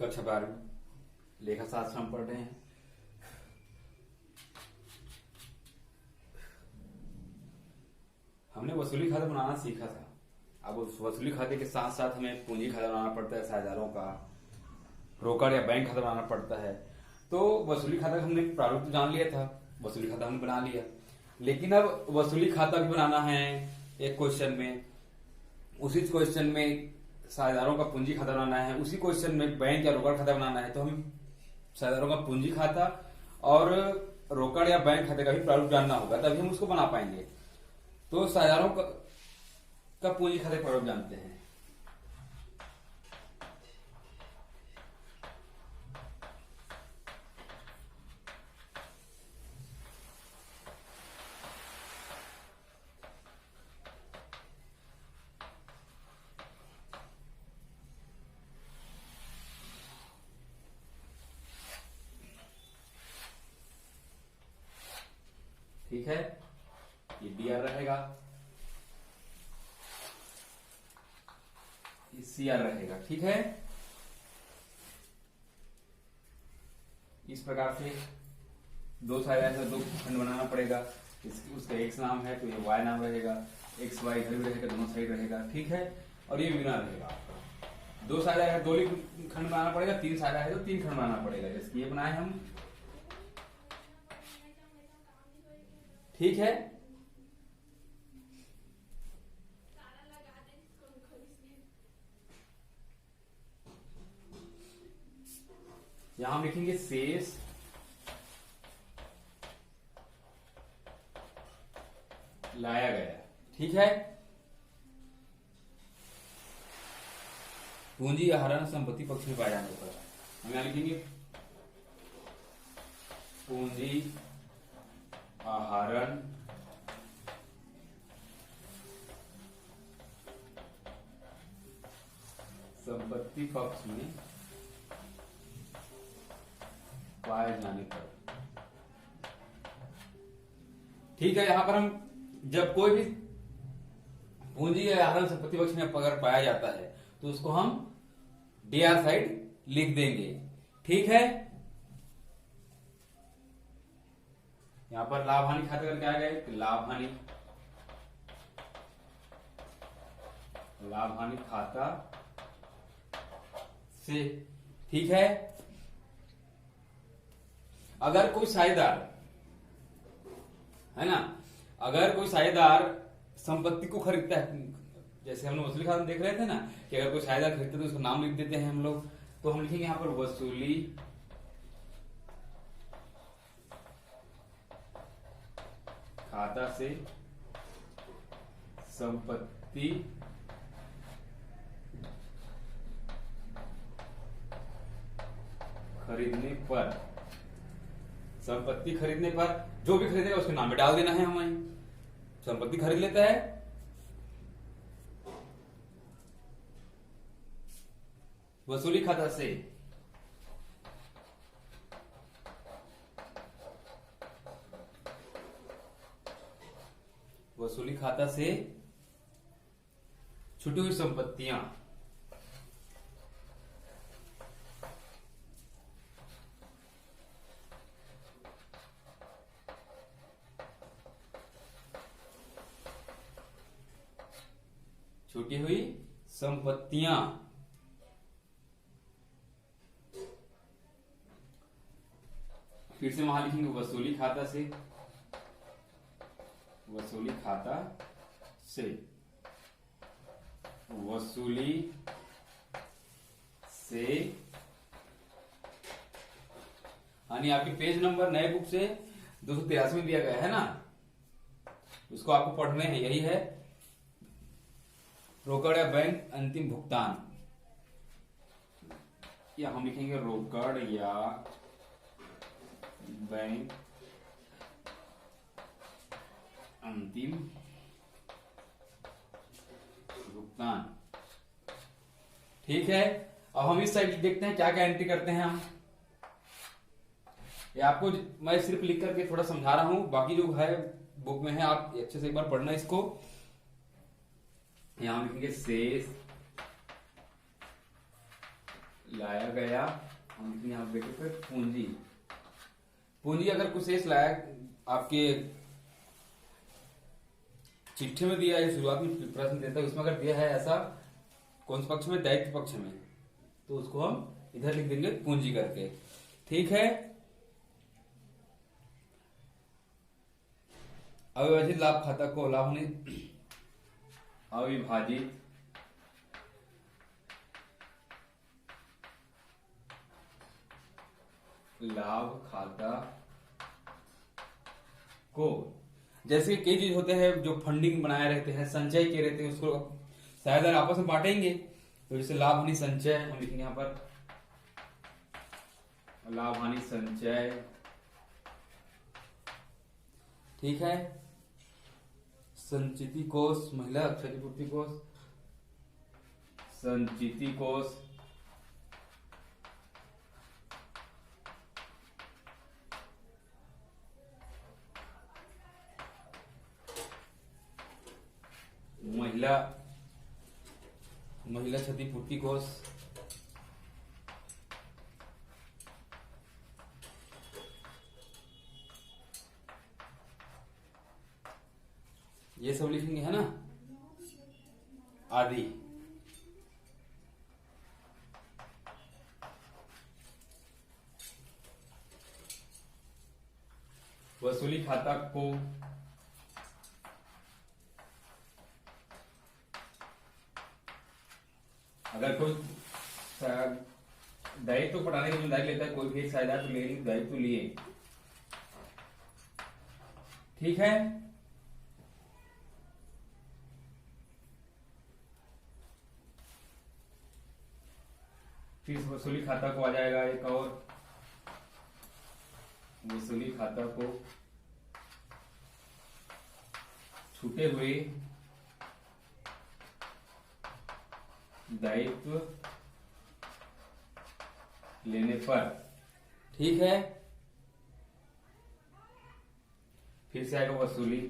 कक्षा 12 लेखा शास्त्र हम पढ़ रहे हैं। हमने वसूली खाता बनाना सीखा था। अब उस वसूली खाते के साथ साथ हमें पूंजी खाता बनाना पड़ता है, साझेदारों का रोकड़ या बैंक खाता बनाना पड़ता है। तो वसूली खाता का हमने प्रारूप तो जान लिया था, वसूली खाता हमने बना लिया, लेकिन अब वसूली खाता भी बनाना है एक क्वेश्चन में, उसी क्वेश्चन में साझेदारों का पूंजी खाता बनाना है, उसी क्वेश्चन में बैंक या रोकड़ खाता बनाना है। तो हम साझेदारों का पूंजी खाता और रोकड़ या बैंक खाते का भी प्रारूप जानना होगा, तभी हम उसको बना पाएंगे। तो साझेदारों का पूंजी खाते का प्रारूप जानते हैं। ठीक है, ये डीआर रहेगा, ये सीआर रहेगा। ठीक है, इस प्रकार से दो साइड से दो खंड बनाना पड़ेगा। उसका एक्स नाम है तो ये वाई नाम रहेगा, एक्स वाई इधर भी रहेगा, दोनों साइड रहेगा। ठीक है, और ये बिना रहेगा आपका। दो साइड है दो खंड बनाना पड़ेगा, तीन साइड है तो तीन खंड बनाना पड़ेगा, जैसे ये बनाए हम। ठीक है, यहां हम लिखेंगे शेष लाया गया। ठीक है, पूंजी आहरण संपत्ति पक्ष में पाए जाने पर हम यहां लिखेंगे पूंजी आहरण संपत्ति पक्ष में पाए जाने पर। ठीक है, यहां पर हम जब कोई भी पूंजी या आहरण संपत्ति पक्ष में अगर पाया जाता है तो उसको हम डीआर साइड लिख देंगे। ठीक है, यहां पर लाभ हानि खाता करके आ गए, लाभ हानि खाता से। ठीक है, अगर कोई साझेदार है ना, अगर कोई साझेदार संपत्ति को खरीदता है, जैसे हम लोग वसूली खाता देख रहे थे ना कि अगर कोई साझेदार खरीदता है तो उसका नाम लिख देते हैं हम लोग। तो हम लिखेंगे यहां पर वसूली खाता से संपत्ति खरीदने पर, संपत्ति खरीदने पर जो भी खरीदेगा उसके नाम में डाल देना है। हमें संपत्ति खरीद लेता है, वसूली खाता से छुटी हुई संपत्तियां फिर से वहां लिखेंगे वसूली खाता से वसूली से यानी आपके पेज नंबर नए बुक से 283 में दिया गया है ना, उसको आपको पढ़ने हैं। यही है रोकड़ या बैंक अंतिम भुगतान, या हम लिखेंगे रोकड़ या बैंक अंतिम भुगतान। ठीक है, अब हम इस साइड देखते हैं क्या क्या एंट्री करते हैं हम। ये आपको मैं सिर्फ लिख करके थोड़ा समझा रहा हूं, बाकी जो है बुक में है आप अच्छे से एक बार पढ़ना इसको। यहां लिखेंगे शेष लाया गया, हम यहाँ बेटे पे पूंजी। पूंजी अगर कुछ शेष लाया आपके चिट्ठी में दिया है, शुरुआत में प्रश्न देता है, उसमें अगर दिया है ऐसा कौन से पक्ष में, दायित्व पक्ष में, तो उसको हम इधर लिख देंगे पूंजी करके। ठीक है। अविभाजित लाभ खाता को लाभ नहीं, अविभाजित लाभ खाता को, जैसे कई चीज होते हैं जो फंडिंग बनाए रहते हैं, संचय किए रहते हैं, उसको शायद आपस में बांटेंगे, तो जैसे लाभ हानि संचय हम लिखेंगे यहाँ पर, लाभ हानि संचय। ठीक है। संचिति कोष, महिला क्षतिपूर्ति कोष, संचिति कोष, महिला क्षतिपूर्ति कोष, ये सब लिखेंगे, है ना, आदि। वसूली खाता को अगर कोई दायित्व तो पढ़ाने की जिम्मेदारी लेता है, कोई भी एक साझेदार तो दायित्व लिए। ठीक है। फिर वसूली खाता को आ जाएगा एक और, वसूली खाता को छूटे हुए दायित्व लेने पर। ठीक है। फिर से आएगा वसूली,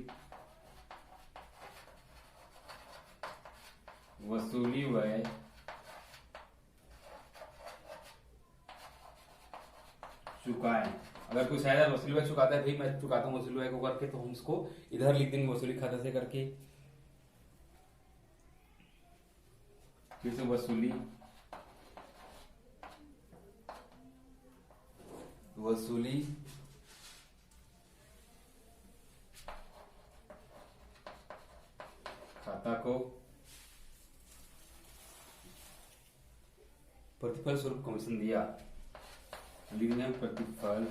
वसूली व्यय चुकाए। अगर कोई शायद वसूली व्यय चुकाता है, भाई मैं चुकाता हूँ वसूली व्यय को करके, तो हम उसको इधर लिख देंगे वसूली खाता से करके। फिर से वसूली, वसूली खाता को प्रतिफल स्वरूप कमीशन दिया, लिखना प्रतिफल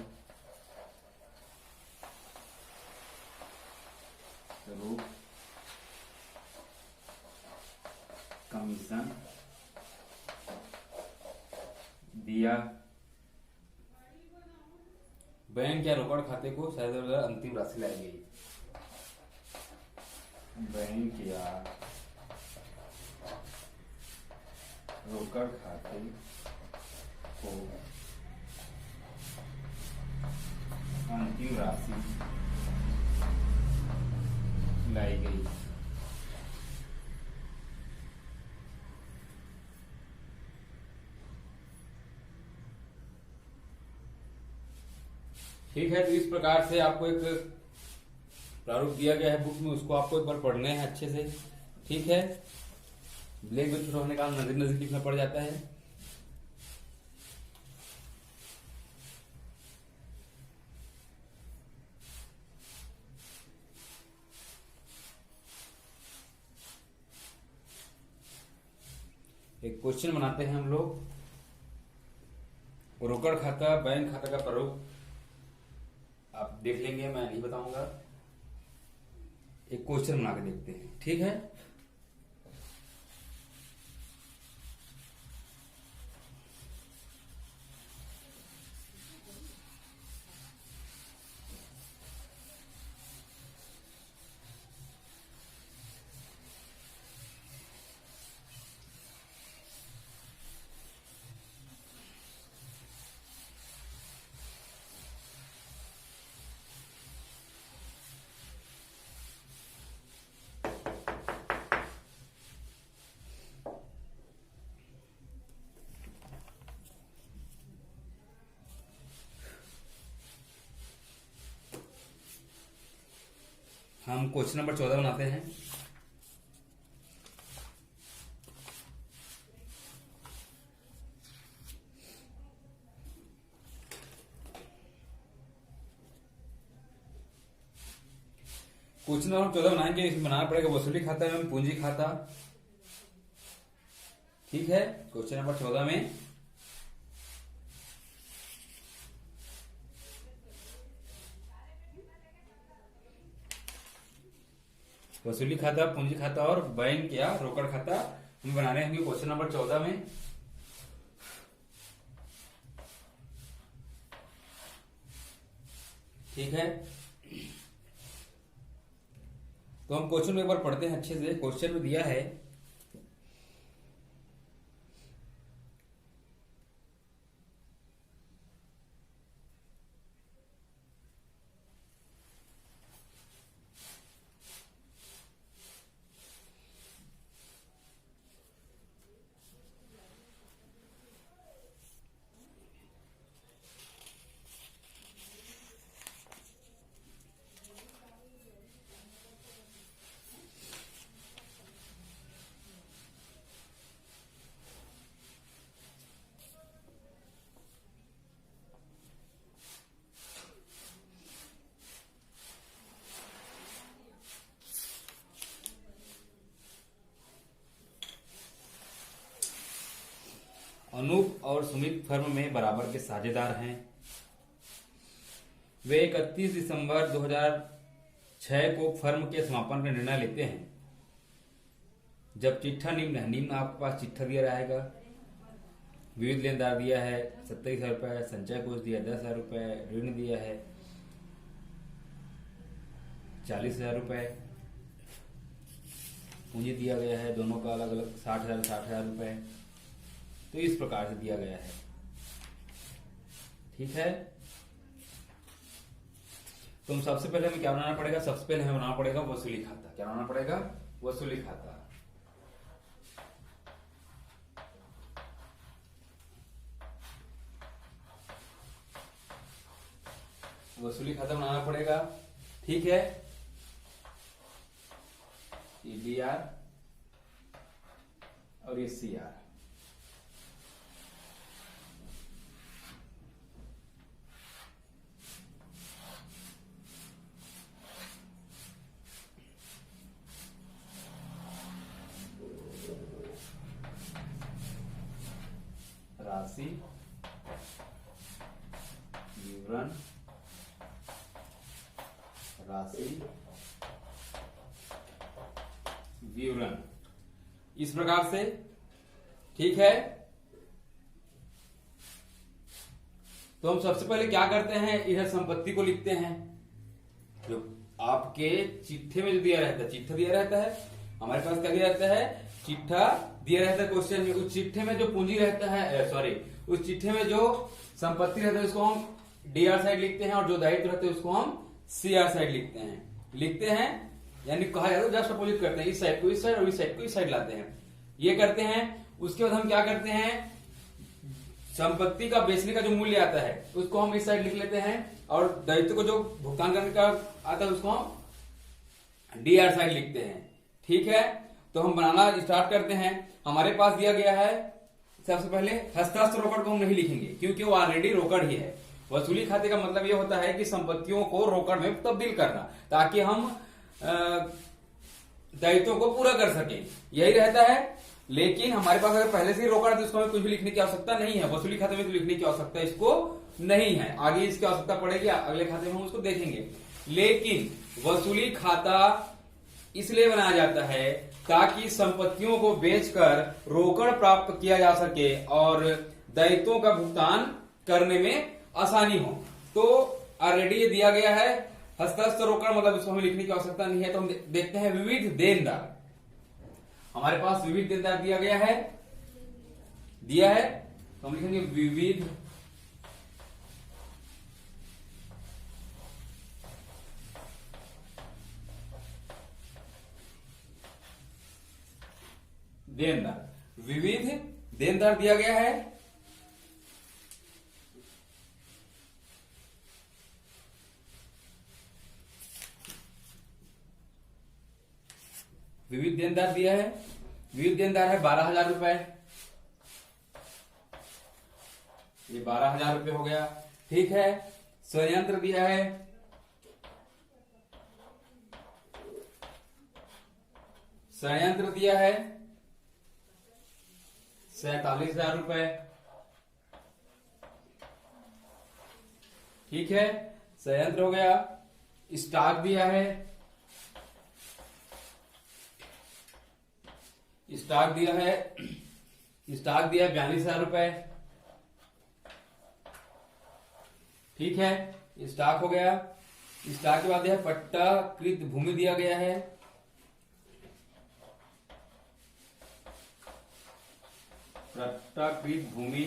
स्वरूप कमीशन दिया। बैंक या रोकड़ खाते को शायद अंतिम राशि लाई गई, बैंक या रोकड़ खाते को अंतिम राशि लाई गई। ठीक है। तो इस प्रकार से आपको एक प्रारूप दिया गया है बुक में, उसको आपको एक बार पढ़ने हैं अच्छे से। ठीक है। ब्लैक में छोटा होने का नजर नजर लिखना पड़ जाता है। एक क्वेश्चन बनाते हैं हम लोग, रोकड़ खाता बैंक खाता का प्रारूप आप देख लेंगे, मैं नहीं बताऊंगा। एक क्वेश्चन बना के देखते हैं। ठीक है। हम क्वेश्चन नंबर 14 बनाते हैं। क्वेश्चन नंबर 14 बनाएंगे। इसमें बनाना पड़ेगा वसूली खाता एवं पूंजी खाता। ठीक है, क्वेश्चन नंबर 14 में वसूली खाता, पूंजी खाता और बैंक या रोकड़ खाता हम बना रहे हैं क्वेश्चन नंबर 14 में। ठीक है, तो हम क्वेश्चन में एक बार पढ़ते हैं अच्छे से। क्वेश्चन में दिया है अनूप और सुमित फर्म में बराबर के साझेदार हैं। वे 31 दिसंबर 2006 को फर्म के समापन का निर्णय लेते हैं। जब चिट्ठा निम्न है, निम्न आपके पास चिट्ठा दिया रहेगा। विविध लेनदार दिया है 27,000 रुपए, संचय कोष दिया 10,000 रुपए, ऋण दिया है 40,000 रुपए, पूंजी दिया गया है दोनों का अलग अलग 60,000 रुपए। तो इस प्रकार से दिया गया है। ठीक है, तो सबसे पहले हमें क्या बनाना पड़ेगा? सबसे पहले हमें बनाना पड़ेगा वसूली खाता। क्या बनाना पड़ेगा? वसूली खाता। वसूली खाता बनाना पड़ेगा। ठीक है, EDR और ये CR। राशि, विवरण, राशि, विवरण, इस प्रकार से। ठीक है, तो हम सबसे पहले क्या करते हैं? इधर संपत्ति को लिखते हैं। जो आपके चिट्ठे में जो दिया रहता है, चिट्ठा दिया रहता है, हमारे पास क्या दिया रहता है? चिट्ठा दिया रहता है क्वेश्चन में। उस चिट्ठे में जो पूंजी रहता है, सॉरी, उस चिट्ठे में जो संपत्ति रहता है उसको हम DR साइड लिखते हैं, और जो दायित्व रहते हैं उसको हम CR साइड लिखते हैं। यानी कहा जाता है जस्ट अपोजिट करते हैं, इस साइड को इस साइड और इस साइड को इस साइड लाते हैं, ये करते हैं। उसके बाद हम क्या करते हैं? संपत्ति का बेचने का जो मूल्य आता है उसको हम इस साइड लिख लेते हैं, और दायित्व को जो भुगतान करने का आता है उसको हम DR साइड लिखते हैं। ठीक है, तो हम बनाना स्टार्ट करते हैं। हमारे पास दिया गया है सबसे पहले हस्ताक्षर रोकड़ को हम नहीं लिखेंगे क्योंकि वो ऑलरेडी रोकड़ ही है। वसूली खाते का मतलब ये होता है कि संपत्तियों को रोकड़ में तब्दील करना, ताकि हम दायित्वों को पूरा कर सके, यही रहता है। लेकिन हमारे पास अगर पहले से ही रोकड़ है तो इसको हमें कुछ भी लिखने की आवश्यकता नहीं है। वसूली खाते में तो लिखने की आवश्यकता इसको नहीं है, आगे इसकी आवश्यकता पड़ेगी, अगले खाते में हम उसको देखेंगे। लेकिन वसूली खाता इसलिए बनाया जाता है ताकि संपत्तियों को बेचकर रोकड़ प्राप्त किया जा सके और दायित्वों का भुगतान करने में आसानी हो। तो ऑलरेडी ये दिया गया है हस्ताक्षर रोकड़, मतलब इसको हमें लिखने की आवश्यकता नहीं है। तो हम देखते हैं विविध देनदार। हमारे पास विविध देनदार दिया है, तो हम लिखेंगे विविध देनदार। विविध देनदार दिया गया है। विविध देनदार दिया है, विविध देनदार है 12,000 रुपए, ये 12,000 रुपए हो गया। ठीक है, संयंत्र दिया है, संयंत्र दिया है 47,000 रुपए। ठीक है, संयंत्र हो गया। स्टॉक दिया है, स्टॉक दिया है, स्टॉक दिया है 42,000 रुपए। ठीक है, स्टॉक हो गया। स्टॉक के बाद है पट्टाकृत भूमि दिया गया है, पट्टाकृत भूमि,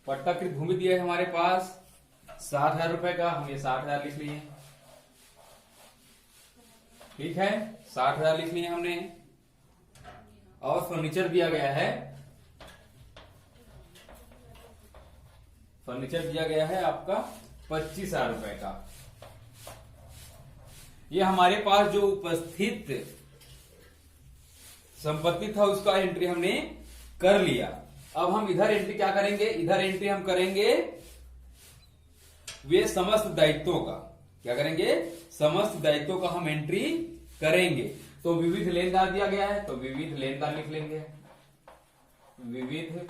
पट्टाकृत भूमि दिया है हमारे पास 60,000 रुपए का, हम ये 60,000 लिख लिए। ठीक है, 60,000 लिख लिए हमने। और फर्नीचर दिया गया है, फर्नीचर दिया गया है आपका 25,000 रुपए का। ये हमारे पास जो उपस्थित संपत्ति था उसका एंट्री हमने कर लिया। अब हम इधर एंट्री क्या करेंगे, इधर एंट्री हम करेंगे वे समस्त दायित्वों का, क्या करेंगे, समस्त दायित्वों का हम एंट्री करेंगे। तो विविध लेनदार दिया गया है तो विविध लेनदार लिख लेंगे, विविध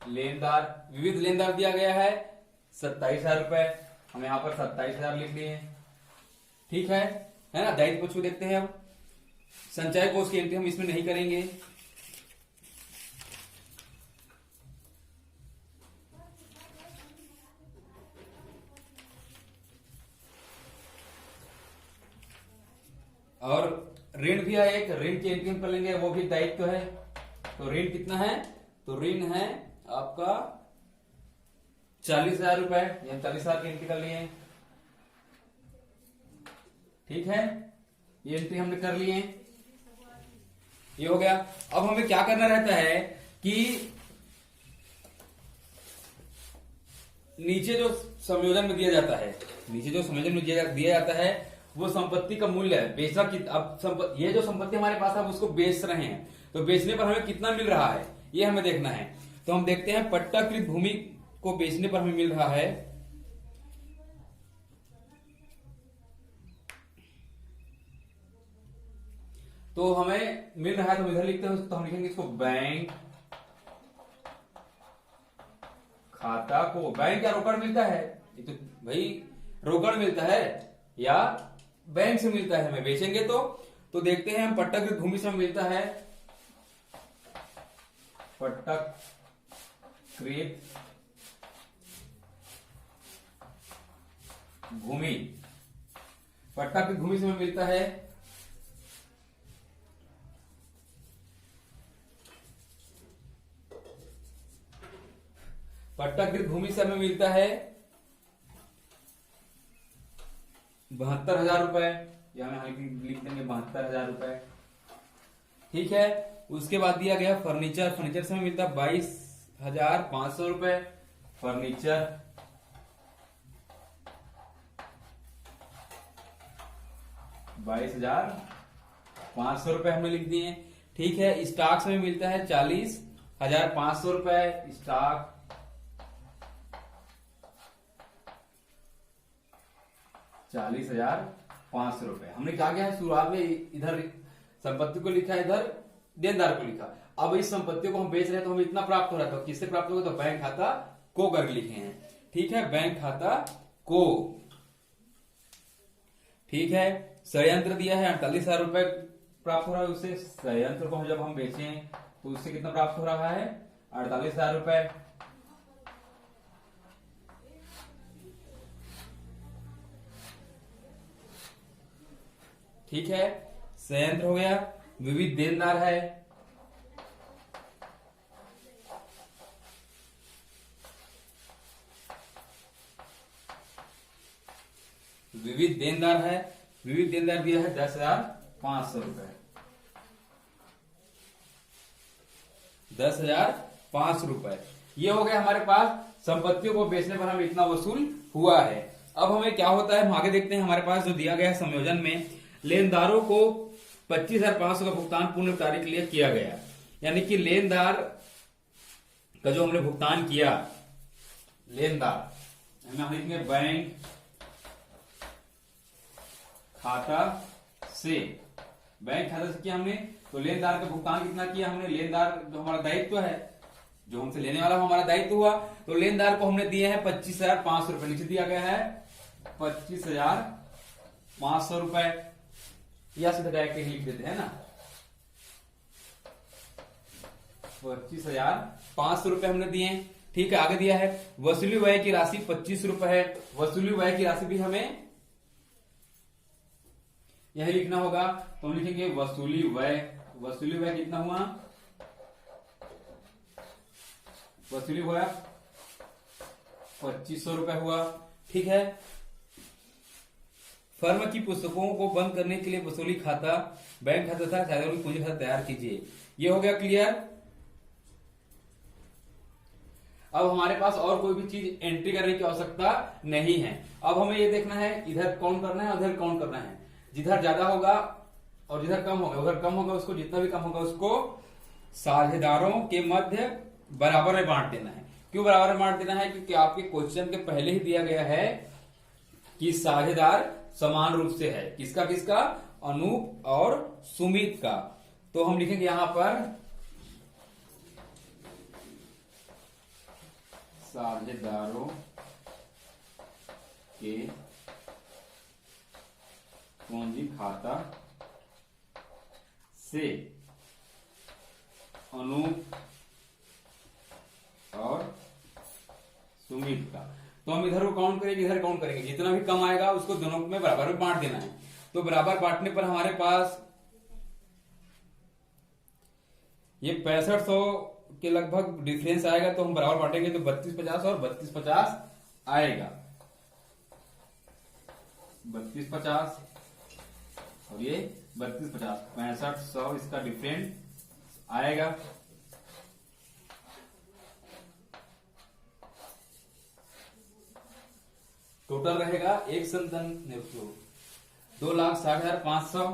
लेनदार, विविध लेनदार दिया गया है 27,000 रुपए, हम यहां पर 27,000 लिख लिए। ठीक है ना। दायित्व पक्ष को देखते हैं। अब संचय कोष की एंट्री हम इसमें नहीं करेंगे। और ऋण भी है एक, ऋण की एंट्री हम कर लेंगे, वो भी दायित्व है। तो ऋण कितना है, तो ऋण है आपका 40,000 रुपए, ये 40,000 की एंट्री कर लिए। ठीक है, ये एंट्री हमने कर लिए, ये हो गया। अब हमें क्या करना रहता है कि नीचे जो संयोजन में दिया जाता है, नीचे जो संयोजन में दिया जाता है वो संपत्ति का मूल्य है, बेचा कि अब ये जो संपत्ति हमारे पास है उसको बेच रहे हैं, तो बेचने पर हमें कितना मिल रहा है ये हमें देखना है। तो हम देखते हैं पट्टाकृत भूमि को बेचने पर हमें मिल रहा है तो हमें मिल रहा है, तो इधर लिखते हैं, तो हम लिखेंगे इसको बैंक खाता को। बैंक या रोकड़ मिलता है, ये तो भाई रोकड़ मिलता है या बैंक से मिलता है, हमें बेचेंगे तो देखते हैं हम पट्टाकृत भूमि से मिलता है, पट्टाकृत भूमि, पट्टाकृत भूमि से हमें मिलता है पट्टाकृत भूमि से हमें मिलता है 72,000 रुपए, यहां लिख देंगे 72,000 रुपए। ठीक है, उसके बाद दिया गया फर्नीचर, फर्नीचर से हमें मिलता है 22,500 रुपए, फर्नीचर। ₹22,500 हमने लिख दिए। ठीक है, स्टॉक से हमें मिलता है 40,500 रुपए, स्टॉक। ₹40,500 हमने क्या किया है, शुरुआत में इधर संपत्ति को लिखा, इधर देनदार को लिखा। अब इस संपत्ति को हम बेच रहे हैं तो हमें इतना प्राप्त हो रहा था, किससे प्राप्त होगा, तो बैंक खाता को करके लिखे हैं। ठीक है, बैंक खाता को। ठीक है, संयंत्र दिया है 48,000 रुपए प्राप्त हो रहा है उससे। संयंत्र को जब हम बेचें तो उससे कितना प्राप्त हो रहा है, 48,000 रुपए। ठीक है, संयंत्र हो गया। विविध देनदार है, विविध देनदार है, विविध देनदार दिया है 10,500 रुपए, 10,500 रुपए। ये हो गया हमारे पास संपत्तियों को बेचने पर हमें इतना वसूल हुआ है। अब हमें क्या होता है, हम आगे देखते हैं। हमारे पास जो दिया गया है संयोजन में, लेनदारों को 25,500 का भुगतान पूर्ण तारीख के लिए किया गया, यानी कि लेनदार का जो हमने भुगतान किया, लेनदार हम लिखेंगे बैंक खाता से, बैंक खाता से किया हमने, तो लेनदार का भुगतान कितना किया हमने, लेनदार जो हमारा दायित्व है, जो हमसे लेने वाला हमारा दायित्व हुआ, तो लेनदार को हमने दिए हैं 25,500 रुपए, नीचे दिया गया है 25,500 रुपए, या सीधा डायरेक्ट लिख देते हैं ना, 25,500 रुपए हमने दिए। ठीक है, आगे दिया है वसूली व्यय की राशि 25 रुपए है, वसूली व्यय की राशि भी हमें यही लिखना होगा, तो हम लिखेंगे वसूली व्यय, वसूली व्यय कितना हुआ, वसूली हुआ 2500 रुपए हुआ। ठीक है, फर्म की पुस्तकों को बंद करने के लिए वसूली खाता, बैंक खाता तथा साधारण पूंजी खाता तैयार कीजिए। ये हो गया क्लियर। अब हमारे पास और कोई भी चीज एंट्री करने की आवश्यकता नहीं है। अब हमें ये देखना है इधर कौन करना है, उधर कौन करना है। जिधर ज्यादा होगा और जिधर कम होगा, उधर कम होगा उसको, जितना भी कम होगा उसको साझेदारों के मध्य बराबर में बांट देना है। क्यों बराबर में बांट देना है? क्योंकि आपके क्वेश्चन के पहले ही दिया गया है कि साझेदार समान रूप से है, किसका किसका, अनूप और सुमित का। तो हम लिखेंगे यहां पर साझेदारों के पूंजी खाता से अनूप और सुमित का। तो हम इधर को काउंट करेंगे, इधर काउंट करेंगे, जितना भी कम आएगा उसको दोनों में बराबर में बांट देना है। तो बराबर बांटने पर हमारे पास ये 6500 के लगभग डिफरेंस आएगा, तो हम बराबर बांटेंगे तो 3250 और 3250 आएगा, 3250 और ये 3250, 6500 इसका डिफरेंस आएगा। टोटल रहेगा 2,60,500,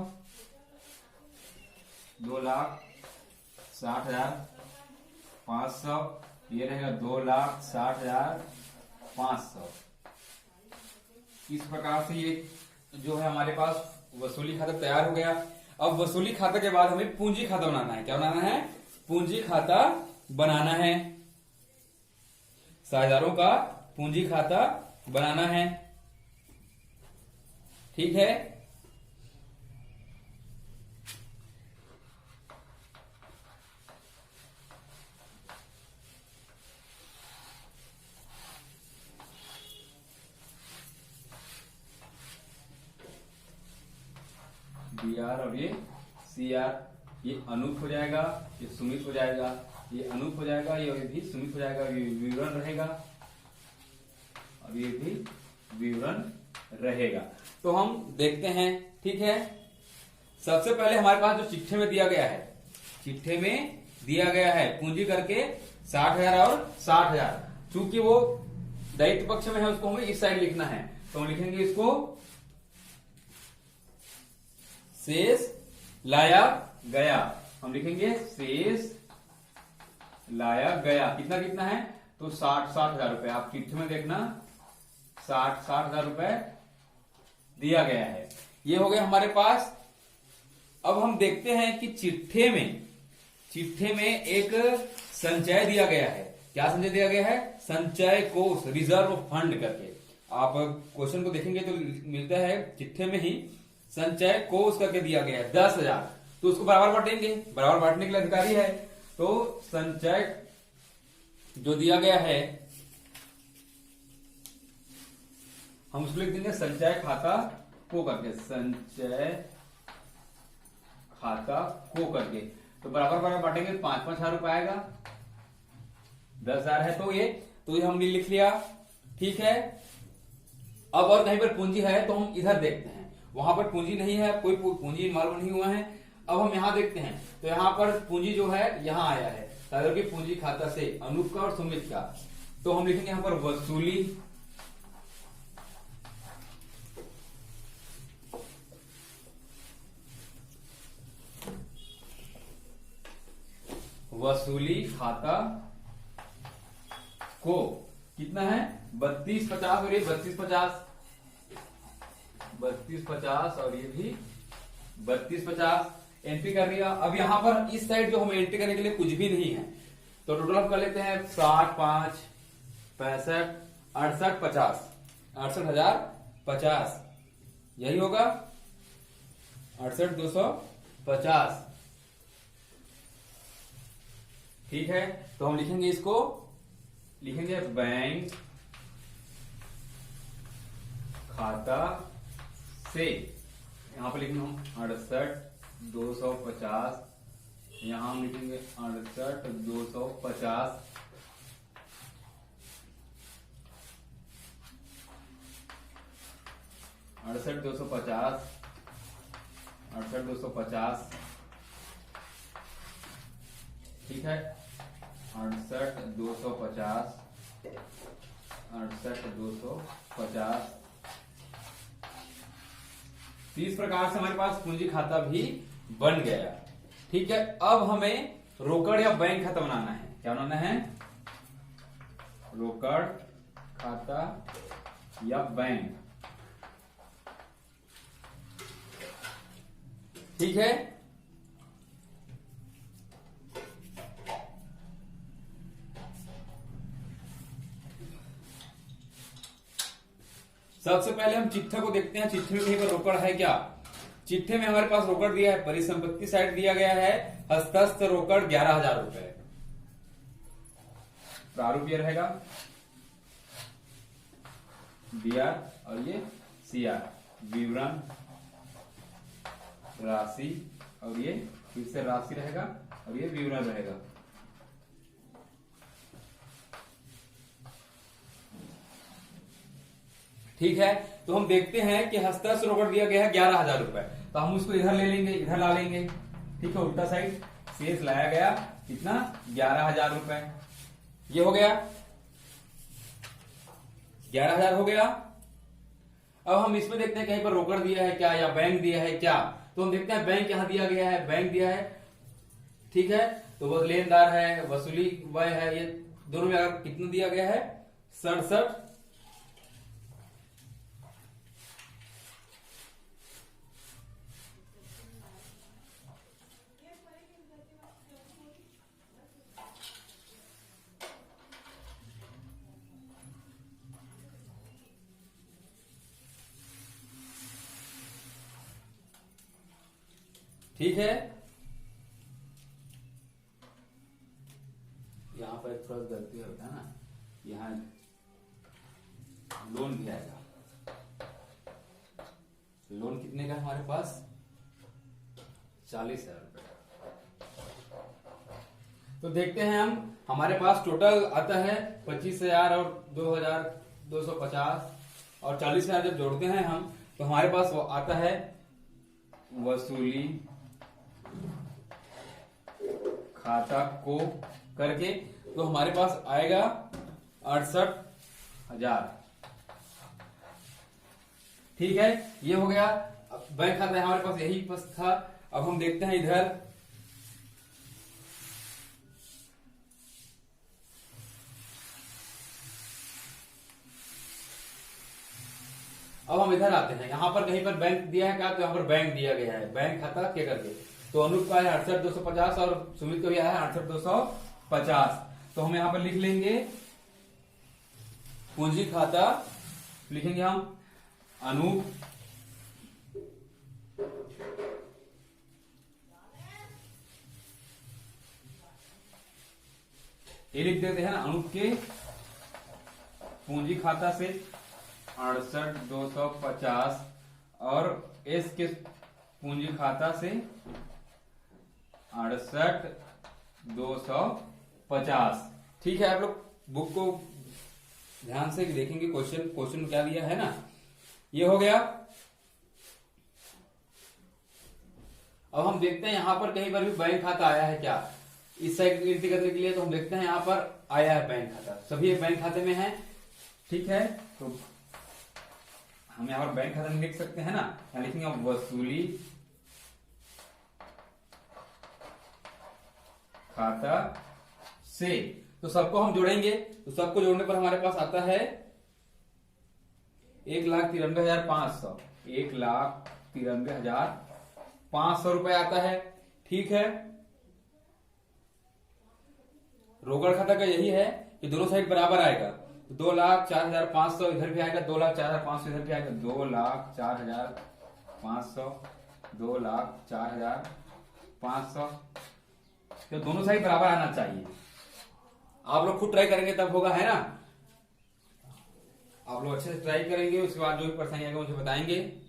2,60,500, ये रहेगा 2,60,500। इस प्रकार से ये जो है हमारे पास वसूली खाता तैयार हो गया। अब वसूली खाता के बाद हमें पूंजी खाता बनाना है। क्या बनाना है? पूंजी खाता बनाना है। साझेदारों का पूंजी खाता बनाना है। ठीक है, BR और ये CR, ये अनूप हो जाएगा, ये सुमित हो जाएगा, ये अनूप हो जाएगा, ये भी सुमित हो जाएगा, ये विवरण रहेगा और ये भी विवरण रहेगा। तो हम देखते हैं। ठीक है, सबसे पहले हमारे पास जो चिट्ठे में दिया गया है, चिट्ठे में दिया गया है पूंजी करके 60,000 और 60,000। चूंकि वो दायित्व पक्ष में है उसको हमें इस साइड लिखना है, तो हम लिखेंगे इसको शेष लाया गया। हम लिखेंगे शेष लाया गया। कितना कितना है? तो 60,000 रुपए। आप चिट्ठी में देखना 60,000 रुपए दिया गया है। ये हो गया हमारे पास। अब हम देखते हैं कि चिट्ठे में एक संचय दिया गया है। क्या संचय दिया गया है? संचय कोष, रिजर्व फंड करके। आप क्वेश्चन को देखेंगे तो मिलता है चिट्ठे में ही संचय कोष करके दिया गया है 10,000। तो उसको बराबर बांटेंगे, बराबर बांटने के लिए अधिकारी है। तो संचय जो दिया गया है हम उसको लिख देंगे संचय खाता को करके, संचय खाता को करके। तो बराबर बराबर बांटेंगे, 5,000 रुपए आएगा, 10,000 है तो ये हमने लिख लिया। ठीक है, अब और कहीं पर पूंजी है तो हम इधर देखते हैं। वहां पर पूंजी नहीं है, कोई पूंजी मालूम नहीं हुआ है। अब हम यहां देखते हैं तो यहां पर पूंजी जो है यहां आया है, साझेदारों की पूंजी खाता से अनूप का और सुमित का। तो हम लिखेंगे यहां पर वसूली वसूली खाता को कितना है 3250 और ये 3250 और ये भी 3250 एंट्री कर लिया। अब यहां पर इस साइड जो हमें एंट्री करने के लिए कुछ भी नहीं है, तो टोटल हम कर लेते हैं 60, 5, 65, 68, 50, 68,050 यही होगा 68,250। ठीक है, तो हम लिखेंगे इसको, लिखेंगे बैंक खाता से, यहां पर लिखेंगे हम 68,250, यहां हम लिखेंगे 68,250 68,250 68,250। ठीक है, 68,250 68,250। तो इस प्रकार से हमारे पास पूंजी खाता भी बन गया। ठीक है, अब हमें रोकड़ या बैंक खाता बनाना है। क्या बनाना है? रोकड़ खाता या बैंक। ठीक है, सबसे पहले हम चिट्ठे को देखते हैं, चिट्ठे में कहीं पर रोकड़ है क्या। चिट्ठे में हमारे पास रोकड़ दिया है, परिसंपत्ति साइड दिया गया है हस्तस्थ रोकड़ 11,000 रुपए। प्रारूप ये रहेगा BR और ये CR, विवरण राशि, और ये फिर से राशि रहेगा और ये विवरण रहेगा। ठीक है, तो हम देखते हैं कि हस्तस्थ रोकड़ दिया गया है 11,000 रुपए, तो हम उसको इधर ले लेंगे, इधर ला लेंगे। ठीक है, उल्टा साइड शेष लाया गया कितना 11,000 रुपए। ये हो गया 11,000 हो गया। अब हम इसमें देखते हैं कहीं पर रोकड़ दिया है क्या या बैंक दिया है क्या। तो हम देखते हैं बैंक यहां दिया गया है, बैंक दिया है। ठीक है, तो वो लेनदार है, वसूली वह है, ये दोनों में अगर कितना दिया गया है 67। ठीक है, यहां पर एक थोड़ा गलती होता है ना, यहां लोन भी आएगा। लोन कितने का हमारे पास 40,000 रुपए। तो देखते हैं हम, हमारे पास टोटल आता है 25,000 और 2,250 और 40,000 जब जोड़ते हैं हम, तो हमारे पास आता है वसूली खाता को करके, तो हमारे पास आएगा 68,000। ठीक है, ये हो गया बैंक खाता है हमारे पास, यही बस था। अब हम देखते हैं इधर, अब हम इधर आते हैं। यहां पर कहीं पर बैंक दिया है क्या, तो यहां पर बैंक दिया गया है, बैंक खाता क्या करके। तो अनूप का है 68,250 और सुमित का भी आया है 68,250। तो हम यहां पर लिख लेंगे पूंजी खाता, लिखेंगे हम अनूप ये लिख देते हैं ना, अनूप के पूंजी खाता से 68,250 और एस के पूंजी खाता से 68,250। ठीक है, आप लोग बुक को ध्यान से देखेंगे, क्वेश्चन क्या दिया है ना। ये हो गया। अब हम देखते हैं यहां पर कहीं पर भी बैंक खाता आया है क्या, इस साइड एंट्री करने के लिए। तो हम देखते हैं यहां पर आया है बैंक खाता, सभी बैंक खाते में है। ठीक है, तो हम यहां पर बैंक खाता में लिख सकते हैं ना, यहां लिखेंगे वसूली खाता से। तो सबको हम जोड़ेंगे, तो सबको जोड़ने पर हमारे पास आता है 1,93,500, 1,93,500 रुपए आता है। ठीक है, रोकड़ खाता का यही है कि दोनों साइड बराबर आएगा, तो 2,04,500 इधर भी आएगा, 2,04,500 इधर भी आएगा, 2,04,500, 2,04,500। तो दोनों साइड बराबर आना चाहिए। आप लोग खुद ट्राई करेंगे तब होगा, है ना। आप लोग अच्छे से ट्राई करेंगे, उसके बाद जो भी परेशानी आएगा मुझे बताएंगे।